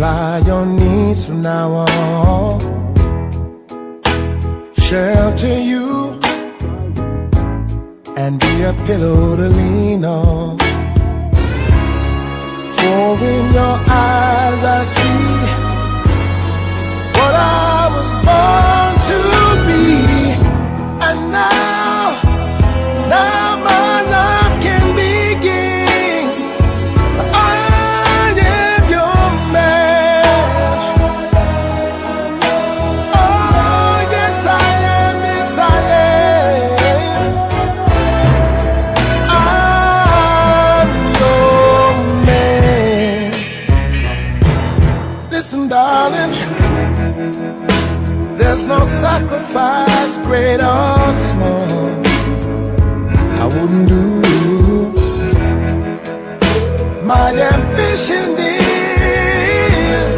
supply your needs from now on. Shelter you and be a pillow to lean on. For in your eyes I see what I was born to be. And now my life can begin. I am your man. Oh yes I am, yes I am. I'm your man. Listen darling, there's no sacrifice great or small I wouldn't do. My ambition is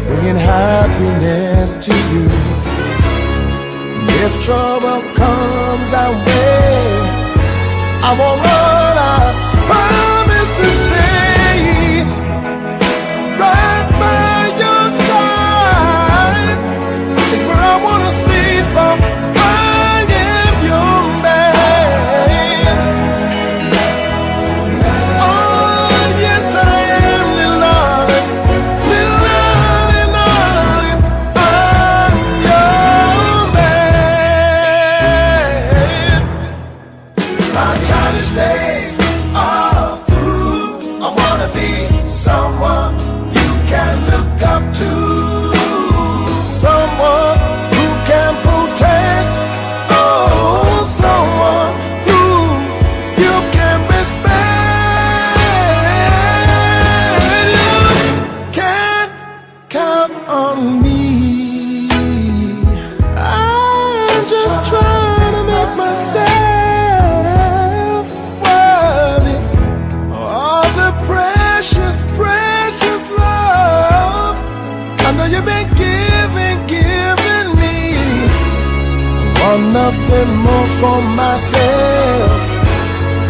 bringing happiness to you. And if trouble comes our way, I won't run, I promise to stay right by your side. It's where I wanna stay from. I am your man. Oh yes I am, little darling, little darling, darling. I'm your man. My childish days are through. I wanna be someone you can look up to. Someone who can protect, oh, someone who you can respect. You can count on me. I'm just trying to make myself worthy of the precious, precious love I know you've been giving me. I want nothing more for myself.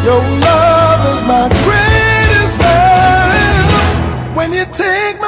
Your love is my greatest wealth. When you take my